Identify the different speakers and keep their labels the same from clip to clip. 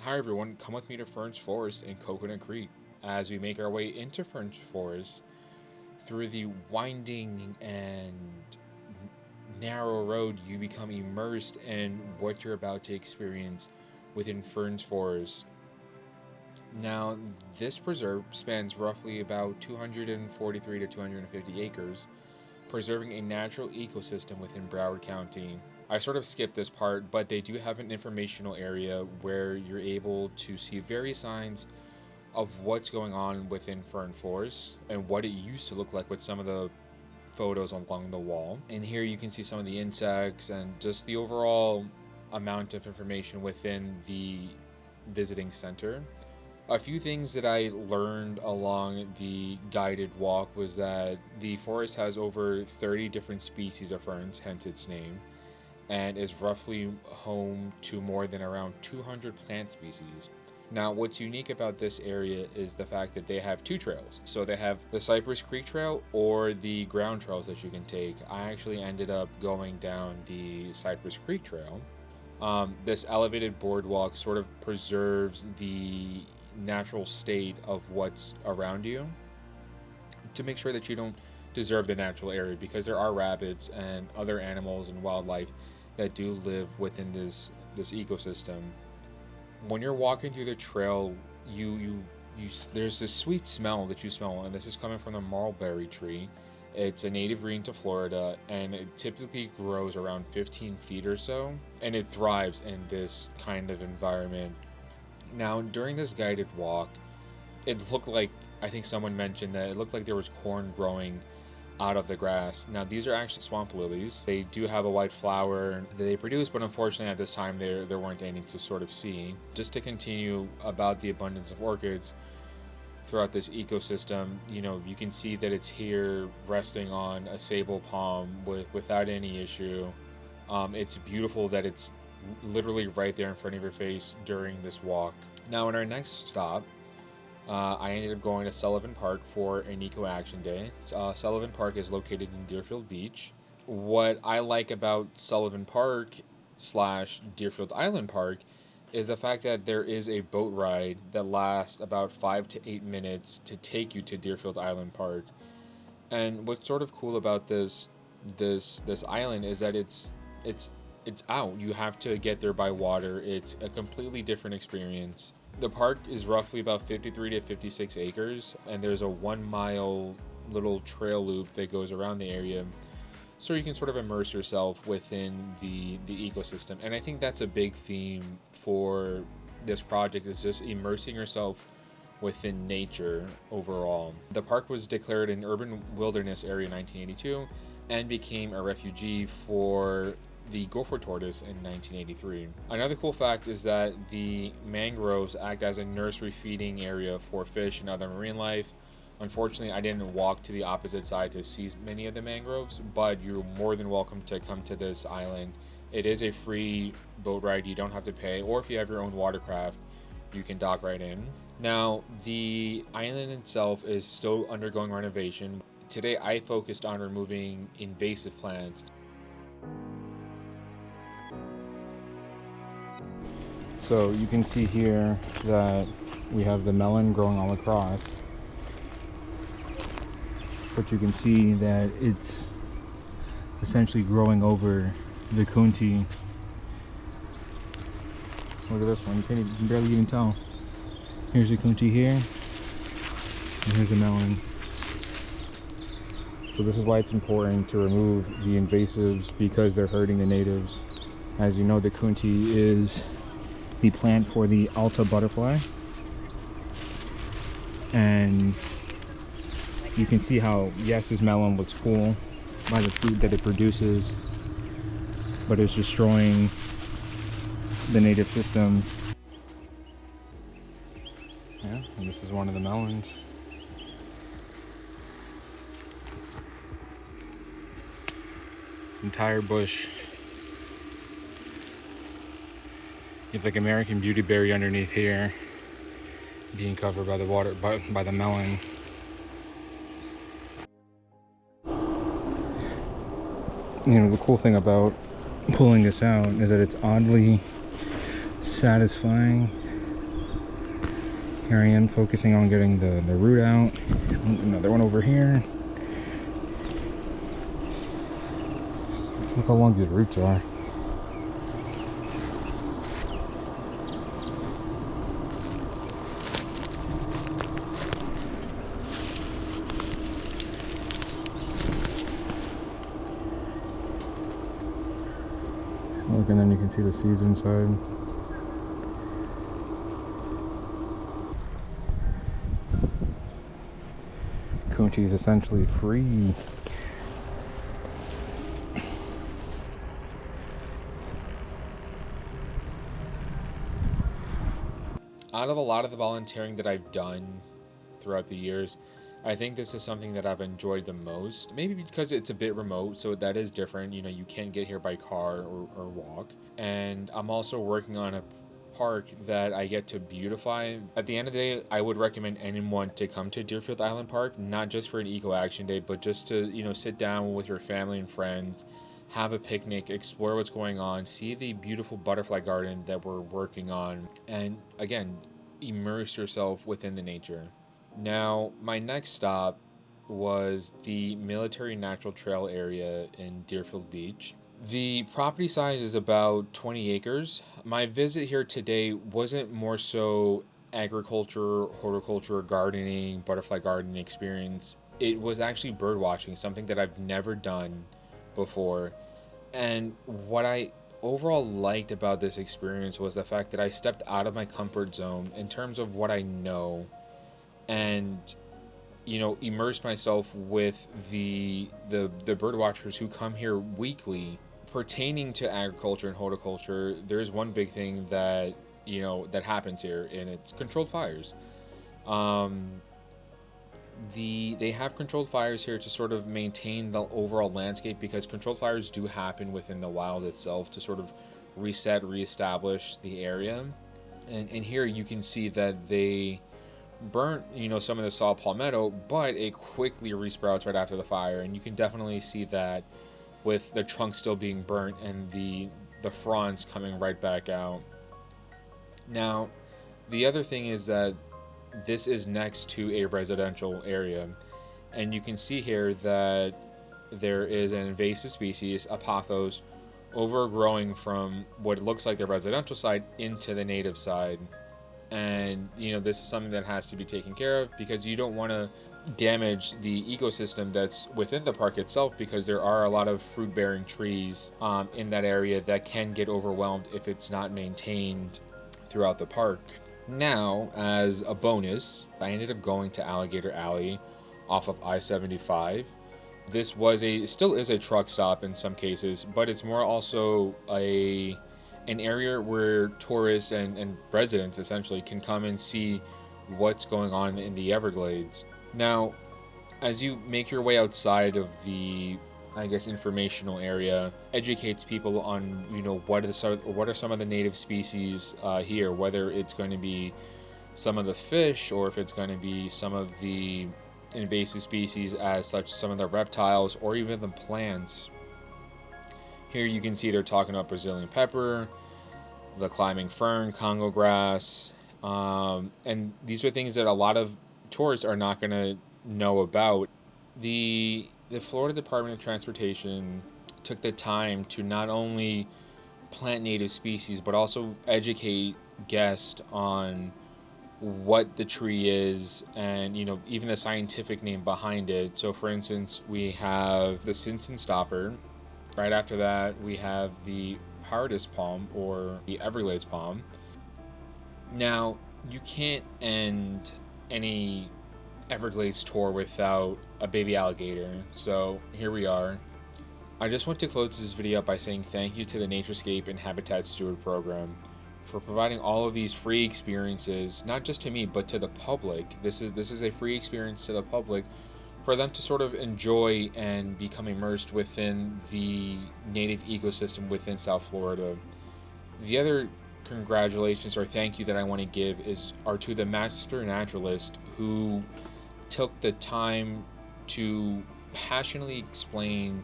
Speaker 1: Hi everyone, come with me to Fern's Forest in Coconut Creek as we make our way into Fern's Forest through the winding and narrow road. You become immersed in what you're about to experience within Fern's Forest. Now, this preserve spans roughly about 243 to 250 acres, preserving a natural ecosystem within Broward County. I sort of skipped this part, but they do have an informational area where you're able to see various signs of what's going on within Fern Forest and what it used to look like with some of the photos along the wall. And here you can see some of the insects and just the overall amount of information within the visiting center. A few things that I learned along the guided walk was that the forest has over 30 different species of ferns, hence its name, and is roughly home to more than around 200 plant species. Now, what's unique about this area is the fact that they have two trails. So they have the Cypress Creek Trail or the ground trails that you can take. I actually ended up going down the Cypress Creek Trail. This elevated boardwalk sort of preserves the natural state of what's around you to make sure that you don't disturb the natural area, because there are rabbits and other animals and wildlife that do live within this ecosystem. When you're walking through the trail, you there's this sweet smell that you smell, and this is coming from the marlberry tree. It's a native green to Florida, and it typically grows around 15 feet or so, and it thrives in this kind of environment. Now, during this guided walk, it looked like, I think someone mentioned that it looked like there was corn growing out of the grass. Now, these are actually swamp lilies. They do have a white flower that they produce, but unfortunately at this time there weren't any to sort of see. Just to continue about the abundance of orchids throughout this ecosystem, you can see that it's here resting on a sable palm without any issue. It's beautiful that it's literally right there in front of your face during this walk. Now, in our next stop, I ended up going to Sullivan Park for an Eco Action Day. Sullivan Park is located in Deerfield Beach. What I like about Sullivan Park / Deerfield Island Park is the fact that there is a boat ride that lasts about 5 to 8 minutes to take you to Deerfield Island Park. And what's sort of cool about this island is that it's out. You have to get there by water. It's a completely different experience. The park is roughly about 53 to 56 acres, and there's a 1 mile little trail loop that goes around the area, so you can sort of immerse yourself within the ecosystem. And I think that's a big theme for this project, is just immersing yourself within nature overall. The park was declared an urban wilderness area in 1982 and became a refugee for the gopher tortoise in 1983. Another cool fact is that the mangroves act as a nursery feeding area for fish and other marine life. Unfortunately, I didn't walk to the opposite side to see many of the mangroves, but you're more than welcome to come to this island. It is a free boat ride. You don't have to pay, or if you have your own watercraft, you can dock right in. Now, the island itself is still undergoing renovation. Today, I focused on removing invasive plants.
Speaker 2: So you can see here that we have the melon growing all across, but you can see that it's essentially growing over the coontie. Look at this one, you can barely even tell. Here's the coontie here, and here's the melon. So this is why it's important to remove the invasives, because they're hurting the natives. As you know, the coontie is the plant for the Alta butterfly, and you can see how, yes, this melon looks cool by the fruit that it produces, but it's destroying the native system. Yeah, and this is one of the melons. This entire bush. You have like American beautyberry underneath here, being covered by the water, by the melon. The cool thing about pulling this out is that it's oddly satisfying Here I am focusing on getting the root out. Another one over here. Look how long these roots are. Look, and then you can see the seeds inside. Coontie is essentially free.
Speaker 1: Out of a lot of the volunteering that I've done throughout the years, I think this is something that I've enjoyed the most. Maybe because it's a bit remote, so that is different. You know, you can't get here by car or walk. And I'm also working on a park that I get to beautify. At the end of the day, I would recommend anyone to come to Deerfield Island Park, not just for an eco action day, but just to, you know, sit down with your family and friends, have a picnic, explore what's going on, see the beautiful butterfly garden that we're working on, and again, immerse yourself within the nature. Now, my next stop was the Military Natural Trail area in Deerfield Beach. The property size is about 20 acres. My visit here today wasn't more so agriculture, horticulture, gardening, butterfly gardening experience. It was actually bird watching, something that I've never done before. And what I overall liked about this experience was the fact that I stepped out of my comfort zone in terms of what I know, and you know, immersed myself with the bird watchers who come here weekly. Pertaining to agriculture and horticulture, there's one big thing that, you know, that happens here, and it's controlled fires. They have controlled fires here to sort of maintain the overall landscape, because controlled fires do happen within the wild itself to sort of reestablish the area. And here you can see that they burnt, you know, some of the saw palmetto, but it quickly resprouts right after the fire, and you can definitely see that with the trunk still being burnt and the fronds coming right back out. Now, the other thing is that this is next to a residential area, and you can see here that there is an invasive species, a pothos, overgrowing from what looks like the residential side into the native side. And you know, this is something that has to be taken care of, because you don't want to damage the ecosystem that's within the park itself, because there are a lot of fruit-bearing trees in that area that can get overwhelmed if it's not maintained throughout the park. Now, as a bonus, I ended up going to Alligator Alley off of I-75. This still is a truck stop in some cases, but it's more also an area where tourists and residents essentially can come and see what's going on in the Everglades. Now, as you make your way outside of the, I guess, informational area, educates people on, you know, what are some of the native species here, whether it's going to be some of the fish or if it's going to be some of the invasive species as such, some of the reptiles or even the plants. Here you can see they're talking about Brazilian pepper, the climbing fern, Congo grass, and these are things that a lot of tourists are not going to know about. The Florida Department of Transportation took the time to not only plant native species, but also educate guests on what the tree is and, you know, even the scientific name behind it. So for instance, we have the Simpson stopper. Right after that, we have the Paradis palm, or the Everglades palm. Now, you can't end any Everglades tour without a baby alligator, so here we are. I just want to close this video by saying thank you to the NatureScape and Habitat Steward program for providing all of these free experiences, not just to me, but to the public. This is a free experience to the public for them to sort of enjoy and become immersed within the native ecosystem within South Florida. The other congratulations or thank you that I want to give are to the master naturalist who took the time to passionately explain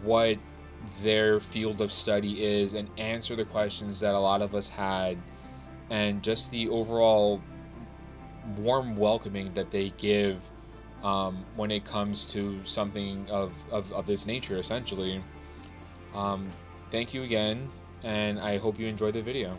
Speaker 1: what their field of study is and answer the questions that a lot of us had, and just the overall warm welcoming that they give when it comes to something of this nature, essentially. Thank you again, and I hope you enjoyed the video.